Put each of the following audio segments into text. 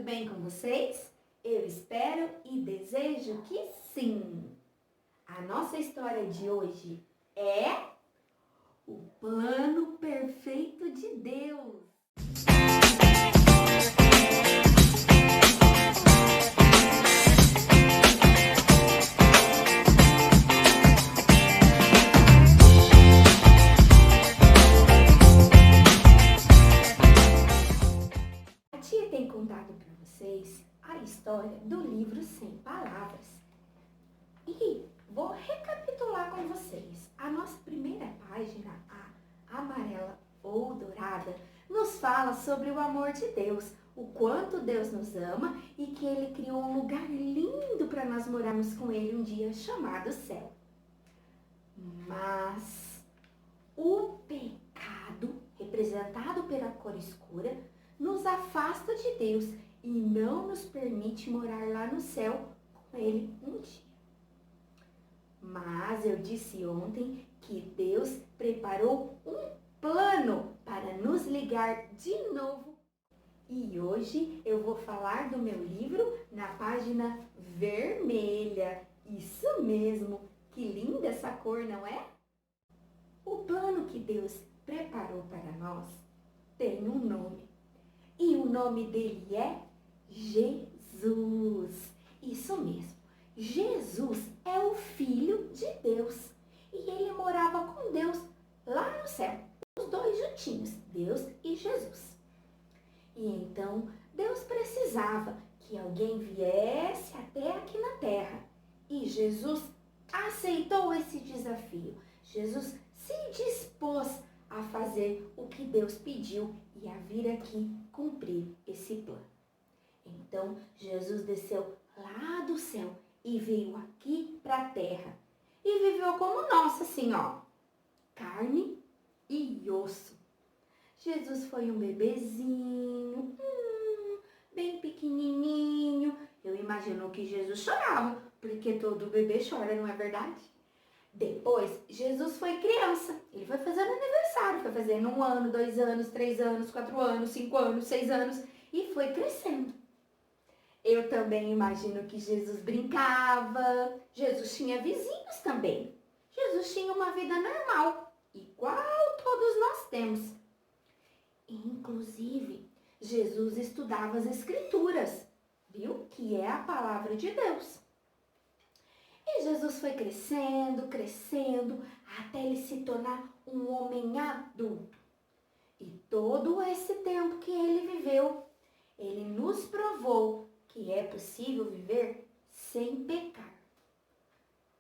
bem com vocês? Eu espero e desejo que sim! A nossa história de hoje é o plano perfeito de Deus. A tia tem contado para vocês a história do livro 100 Palavras. E vou recapitular com vocês. A nossa primeira página, a amarela ou dourada, nos fala sobre o amor de Deus, o quanto Deus nos ama e que Ele criou um lugar lindo para nós morarmos com Ele um dia, chamado céu. Mas o pecado, representado pela cor escura, nos afasta de Deus e não nos permite morar lá no céu com Ele um dia. Mas eu disse ontem que Deus preparou um plano para nos ligar de novo. E hoje eu vou falar do meu livro na página vermelha. Isso mesmo, que linda essa cor, não é? O plano que Deus preparou para nós tem um nome. E o nome dele é Jesus. Isso mesmo. Jesus é o Filho de Deus e ele morava com Deus lá no céu, os dois juntinhos, Deus e Jesus. E então Deus precisava que alguém viesse até aqui na terra e Jesus aceitou esse desafio. Jesus se dispôs a fazer o que Deus pediu e a vir aqui cumprir esse plano. Então Jesus desceu lá do céu e veio aqui para a terra. E viveu como nós, assim, ó. Carne e osso. Jesus foi um bebezinho, bem pequenininho. Eu imagino que Jesus chorava, porque todo bebê chora, não é verdade? Depois, Jesus foi criança. Ele foi fazendo aniversário. Foi fazendo 1 ano, 2 anos, 3 anos, 4 anos, 5 anos, 6 anos. E foi crescendo. Eu também imagino que Jesus brincava, Jesus tinha vizinhos também. Jesus tinha uma vida normal, igual todos nós temos. Inclusive, Jesus estudava as Escrituras, viu? Que é a palavra de Deus. E Jesus foi crescendo, até ele se tornar um homem adulto. E todo esse tempo que ele viveu, ele nos provou que é possível viver sem pecar.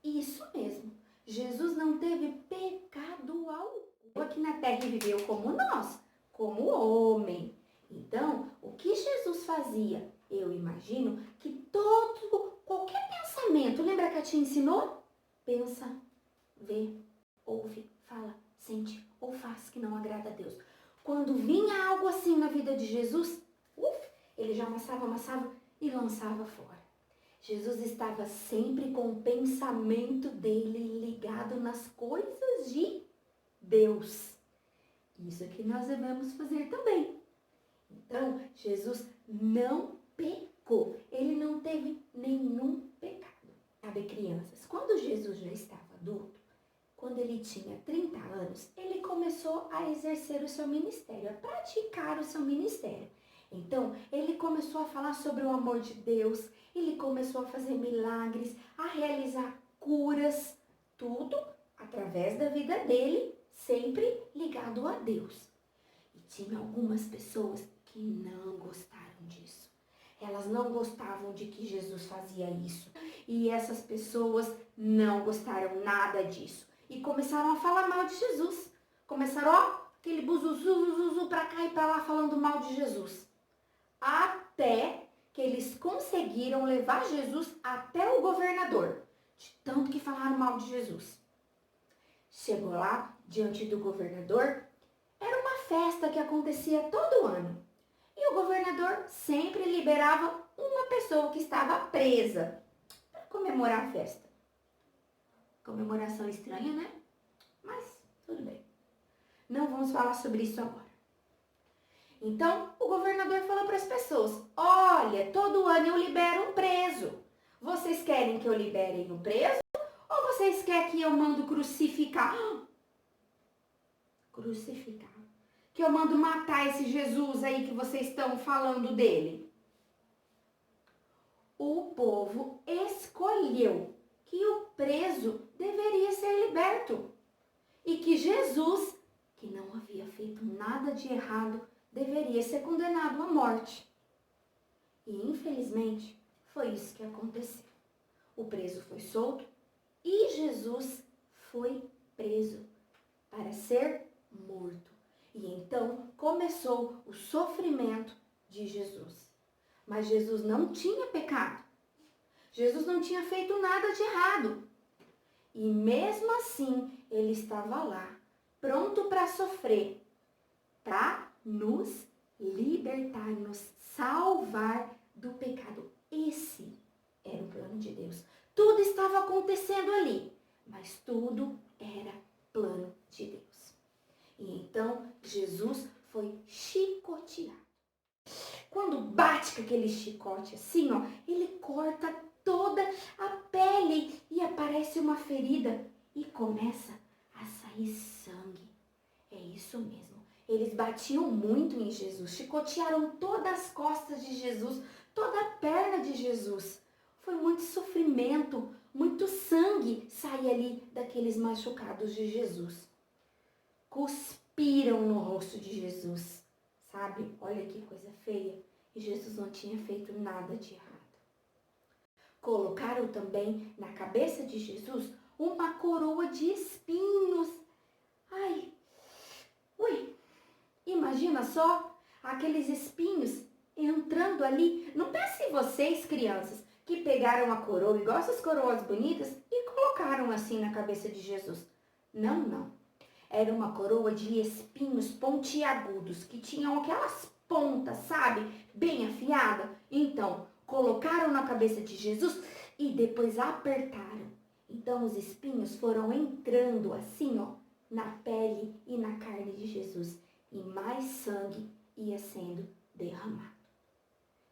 Isso mesmo, Jesus não teve pecado algum aqui na terra e viveu como nós, como homem. Então, o que Jesus fazia? Eu imagino que qualquer pensamento, lembra que a tia ensinou? Pensa, vê, ouve, fala, sente ou faz que não agrada a Deus. Quando vinha algo assim na vida de Jesus, ele já amassava e lançava fora. Jesus estava sempre com o pensamento dele ligado nas coisas de Deus. Isso que nós devemos fazer também. Então, Jesus não pecou. Ele não teve nenhum pecado. Sabe, crianças, quando Jesus já estava adulto, quando ele tinha 30 anos, ele começou a exercer o seu ministério, a praticar o seu ministério. Então, ele começou a falar sobre o amor de Deus, ele começou a fazer milagres, a realizar curas, tudo através da vida dele, sempre ligado a Deus. E tinha algumas pessoas que não gostaram disso. Elas não gostavam de que Jesus fazia isso. E essas pessoas não gostaram nada disso. E começaram a falar mal de Jesus. Começaram, aquele buzuzu pra cá e pra lá falando mal de Jesus. Até que eles conseguiram levar Jesus até o governador, de tanto que falaram mal de Jesus. Chegou lá, diante do governador, era uma festa que acontecia todo ano. E o governador sempre liberava uma pessoa que estava presa para comemorar a festa. Comemoração estranha, né? Mas tudo bem. Não vamos falar sobre isso agora. Então, o governador falou para as pessoas: olha, todo ano eu libero um preso. Vocês querem que eu libere o preso? Ou vocês querem que eu mando crucificar? Crucificar. Que eu mando matar esse Jesus aí que vocês estão falando dele? O povo escolheu que o preso deveria ser liberto. E que Jesus, que não havia feito nada de errado, deveria ser condenado à morte. E infelizmente foi isso que aconteceu. O preso foi solto e Jesus foi preso para ser morto. E então começou o sofrimento de Jesus. Mas Jesus não tinha pecado. Jesus não tinha feito nada de errado. E mesmo assim, ele estava lá, pronto para sofrer, para nos libertar, nos salvar do pecado. Esse era o plano de Deus. Tudo estava acontecendo ali, mas tudo era plano de Deus. E então, Jesus foi chicoteado. Quando bate com aquele chicote assim, ó, ele corta toda a pele e aparece uma ferida e começa a sair sangue. É isso mesmo. Eles batiam muito em Jesus, chicotearam todas as costas de Jesus, toda a perna de Jesus. Foi muito sofrimento, muito sangue sair ali daqueles machucados de Jesus. Cuspiram no rosto de Jesus, sabe? Olha que coisa feia. E Jesus não tinha feito nada de errado. Colocaram também na cabeça de Jesus uma coroa de espinhos. Ai, ui, imagina só aqueles espinhos entrando ali. Não pense vocês, crianças, que pegaram a coroa, igual essas coroas bonitas, e colocaram assim na cabeça de Jesus. Não, não. Era uma coroa de espinhos pontiagudos, que tinham aquelas pontas, sabe? Bem afiada. Então, colocaram na cabeça de Jesus e depois apertaram. Então, os espinhos foram entrando assim, ó, na pele e na carne de Jesus. E mais sangue ia sendo derramado.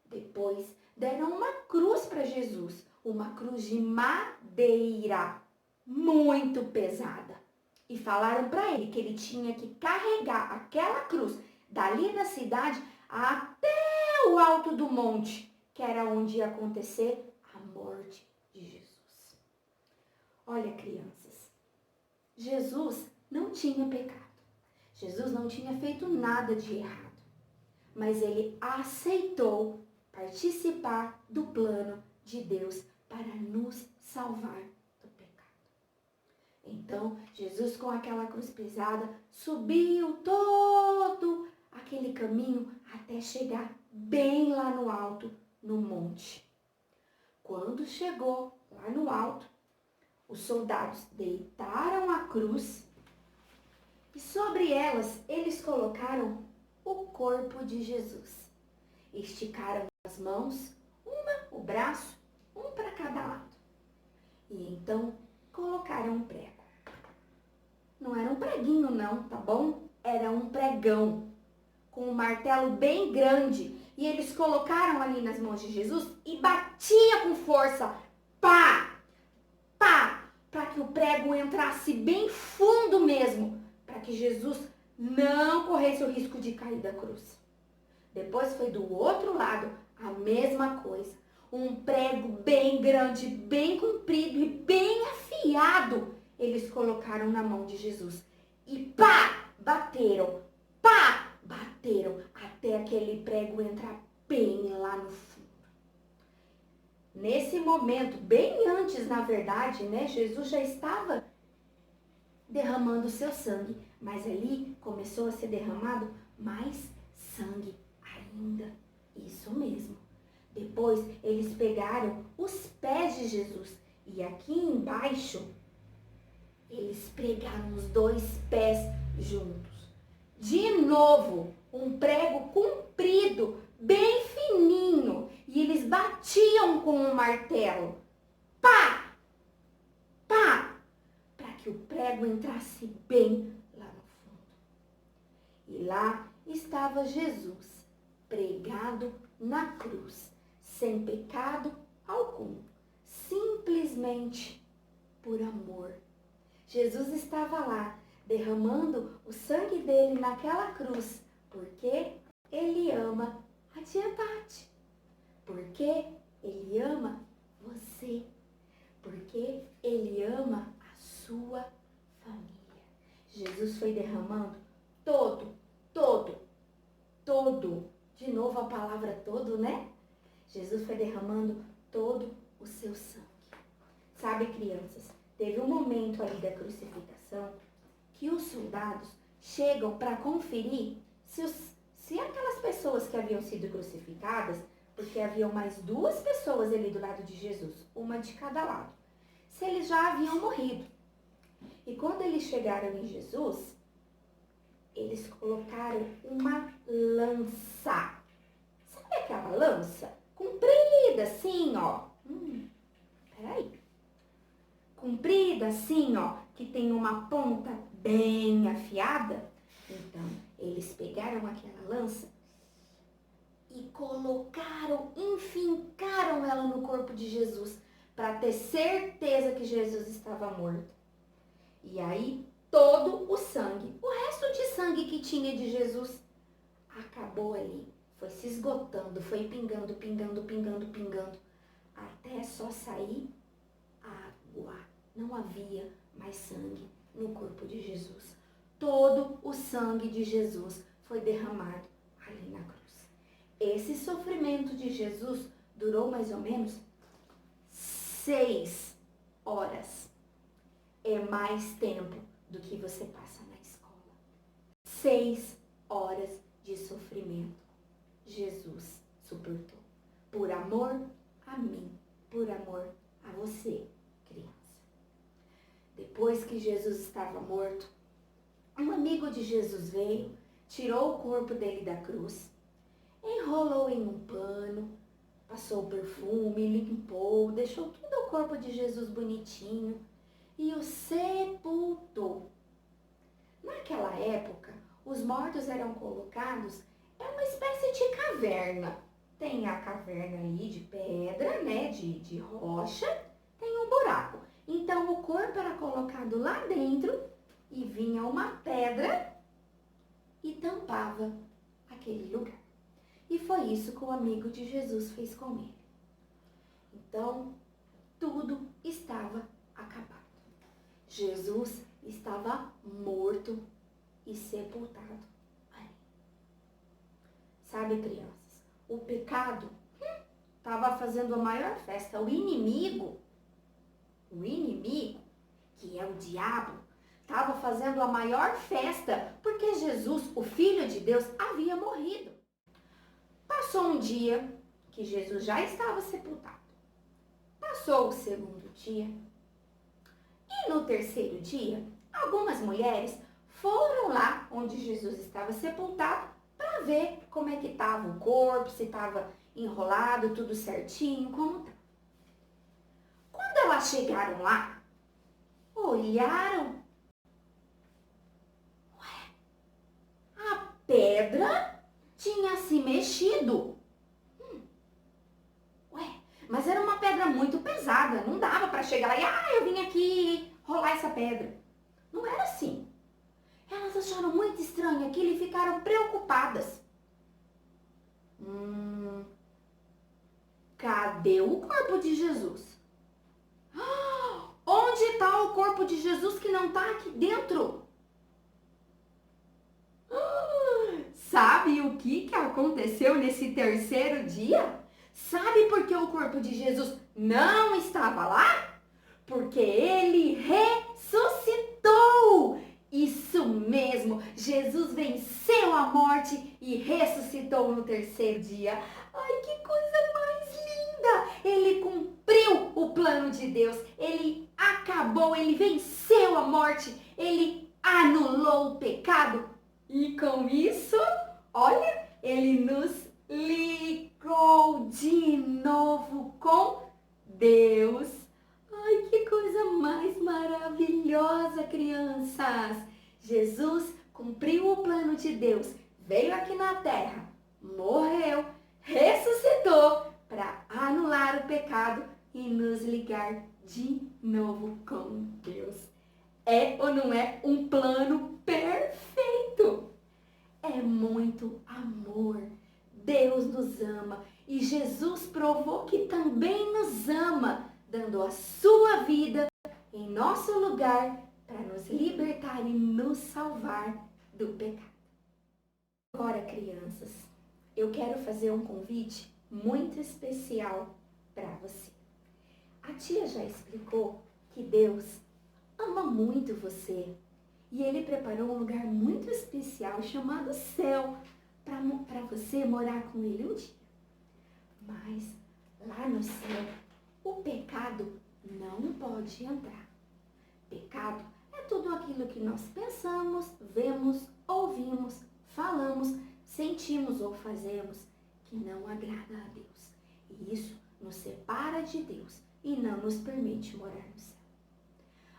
Depois, deram uma cruz para Jesus. Uma cruz de madeira, muito pesada. E falaram para ele que ele tinha que carregar aquela cruz dali da cidade até o alto do monte, que era onde ia acontecer a morte de Jesus. Olha, crianças, Jesus não tinha pecado. Jesus não tinha feito nada de errado. Mas ele aceitou participar do plano de Deus para nos salvar. Então, Jesus, com aquela cruz pesada, subiu todo aquele caminho até chegar bem lá no alto, no monte. Quando chegou lá no alto, os soldados deitaram a cruz e sobre elas eles colocaram o corpo de Jesus. Esticaram as mãos, o braço, um para cada lado. E então colocaram um prego. Não era um preguinho não, tá bom? Era um pregão com um martelo bem grande. E eles colocaram ali nas mãos de Jesus e batia com força. Pá! Pá! Para que o prego entrasse bem fundo mesmo. Para que Jesus não corresse o risco de cair da cruz. Depois foi do outro lado a mesma coisa. Um prego bem grande, bem comprido e bem afiado. Eles colocaram na mão de Jesus. E pá! Bateram. Pá! Bateram até aquele prego entrar bem lá no fundo. Nesse momento, bem antes, na verdade, né? Jesus já estava derramando o seu sangue. Mas ali começou a ser derramado mais sangue ainda. Isso mesmo. Depois, eles pegaram os pés de Jesus. E aqui embaixo, eles pregaram os dois pés juntos. De novo, um prego comprido, bem fininho. E eles batiam com um martelo. Pá! Pá! Para que o prego entrasse bem lá no fundo. E lá estava Jesus, pregado na cruz, sem pecado algum, simplesmente por amor. Jesus estava lá, derramando o sangue dele naquela cruz, porque ele ama a tia Tati, porque ele ama você, porque ele ama a sua família. Jesus foi derramando todo, de novo a palavra todo, né? Jesus foi derramando todo o seu sangue. Sabe, crianças, teve um momento ali da crucificação que os soldados chegam para conferir se aquelas pessoas que haviam sido crucificadas, porque haviam mais 2 pessoas ali do lado de Jesus, uma de cada lado, se eles já haviam morrido. E quando eles chegaram em Jesus, eles colocaram uma lança. Sabe aquela lança? Comprida assim, ó. Peraí. Comprida assim, ó, que tem uma ponta bem afiada. Então, eles pegaram aquela lança e colocaram, enfincaram ela no corpo de Jesus, para ter certeza que Jesus estava morto. E aí, todo o sangue, o resto de sangue que tinha de Jesus, acabou ali. Foi se esgotando, foi pingando, até só sair água. Não havia mais sangue no corpo de Jesus. Todo o sangue de Jesus foi derramado ali na cruz. Esse sofrimento de Jesus durou mais ou menos 6 horas. É mais tempo do que você passa na escola. 6 horas de sofrimento Jesus suportou. Por amor a mim, por amor a você, criança. Depois que Jesus estava morto, um amigo de Jesus veio, tirou o corpo dele da cruz, enrolou em um pano, passou o perfume, limpou, deixou todo o corpo de Jesus bonitinho e o sepultou. Naquela época, os mortos eram colocados em uma espécie de caverna. Tem a caverna ali de pedra, né, de rocha, tem um buraco. Então, o corpo era colocado lá dentro e vinha uma pedra e tampava aquele lugar. E foi isso que o amigo de Jesus fez com ele. Então, tudo estava acabado. Jesus estava morto e sepultado ali. Sabe, crianças, o pecado estava fazendo a maior festa. O inimigo, que é o diabo, estava fazendo a maior festa porque Jesus, o Filho de Deus, havia morrido. Passou um dia que Jesus já estava sepultado. Passou o segundo dia. E no terceiro dia, algumas mulheres foram lá onde Jesus estava sepultado para ver como é que estava o corpo, se estava enrolado, tudo certinho, como estava. Quando elas chegaram lá, olharam, a pedra tinha se mexido. Mas era uma pedra muito pesada, não dava para chegar lá e, eu vim aqui rolar essa pedra. Não era assim. Elas acharam muito estranho aquilo e ficaram preocupadas. Cadê o corpo de Jesus? Onde está o corpo de Jesus que não está aqui dentro? Sabe o que aconteceu nesse terceiro dia? Sabe por que o corpo de Jesus não estava lá? Porque ele ressuscitou. Isso mesmo, Jesus venceu a morte e ressuscitou no terceiro dia. Ai, que coisa mais linda! Ele cumpriu o plano de Deus, ele acabou, ele venceu a morte, ele anulou o pecado e com isso, olha, ele nos ligou de novo com Deus. Ai, que coisa mais maravilhosa, crianças! Jesus cumpriu o plano de Deus, veio aqui na terra, morreu, ressuscitou para anular o pecado e nos ligar de novo com Deus. É ou não é um plano perfeito? É muito amor. Deus nos ama e Jesus provou que também nos ama, dando a sua vida em nosso lugar para nos libertar e nos salvar do pecado. Agora, crianças, eu quero fazer um convite muito especial para você. A tia já explicou que Deus ama muito você e Ele preparou um lugar muito especial chamado céu para você morar com Ele um dia. Mas lá no céu, o pecado não pode entrar. Pecado é tudo aquilo que nós pensamos, vemos, ouvimos, falamos, sentimos ou fazemos que não agrada a Deus. E isso nos separa de Deus e não nos permite morar no céu.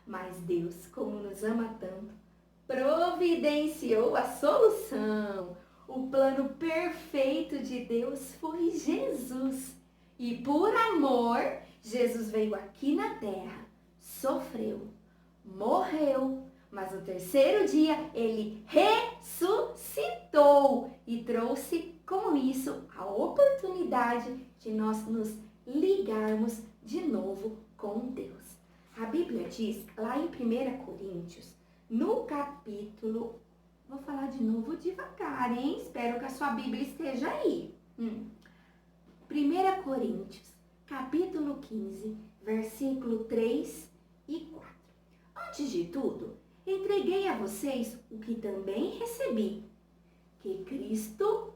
Mas Deus, como nos ama tanto, providenciou a solução. O plano perfeito de Deus foi Jesus. E por amor, Jesus veio aqui na terra, sofreu, morreu, mas no terceiro dia ele ressuscitou e trouxe com isso a oportunidade de nós nos ligarmos de novo com Deus. A Bíblia diz lá em 1 Coríntios, no capítulo, vou falar de novo devagar, hein? Espero que a sua Bíblia esteja aí. 1 Coríntios, capítulo 15, versículo 3 e 4. Antes de tudo, entreguei a vocês o que também recebi, que Cristo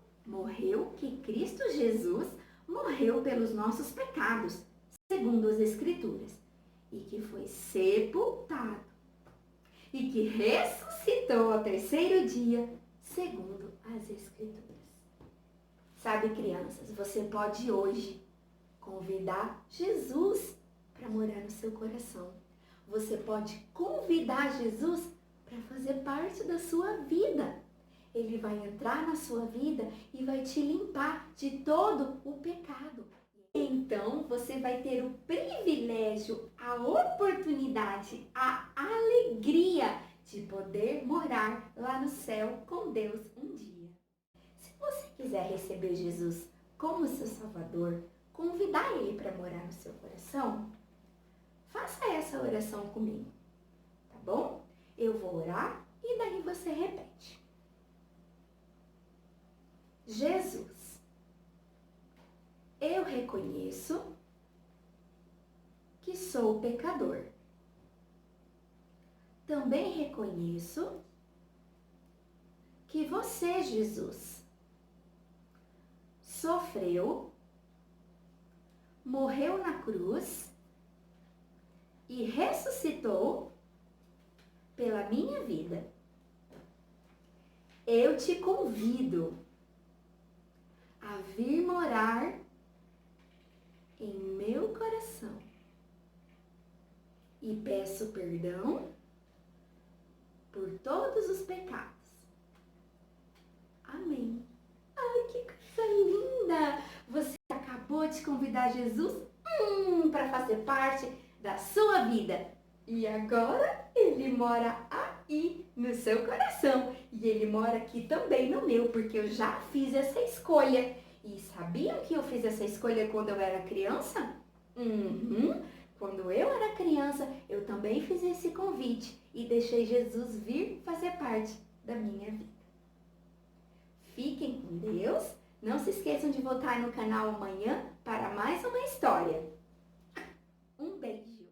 Jesus morreu pelos nossos pecados, segundo as Escrituras, e que foi sepultado, e que ressuscitou ao terceiro dia, segundo as Escrituras. Sabe, crianças, você pode hoje convidar Jesus para morar no seu coração. Você pode convidar Jesus para fazer parte da sua vida. Ele vai entrar na sua vida e vai te limpar de todo o pecado. Então, você vai ter o privilégio, a oportunidade, a alegria de poder morar lá no céu com Deus um dia. Se você quiser receber Jesus como seu Salvador, convidar Ele para morar no seu coração, faça essa oração comigo, tá bom? Eu vou orar e daí você repete. Jesus, eu reconheço que sou pecador. Também reconheço que você, Jesus, sofreu, morreu na cruz e ressuscitou pela minha vida. Eu te convido a vir morar em meu coração e peço perdão por todos os pecados. Amém. Ai, que coisa linda! Você acabou de convidar Jesus para fazer parte da sua vida. E agora ele mora aí no seu coração. E ele mora aqui também no meu, porque eu já fiz essa escolha. E sabiam que eu fiz essa escolha quando eu era criança? Quando eu era criança, eu também fiz esse convite e deixei Jesus vir fazer parte da minha vida. Fiquem com Deus. Não se esqueçam de voltar no canal amanhã para mais uma história. Um beijo.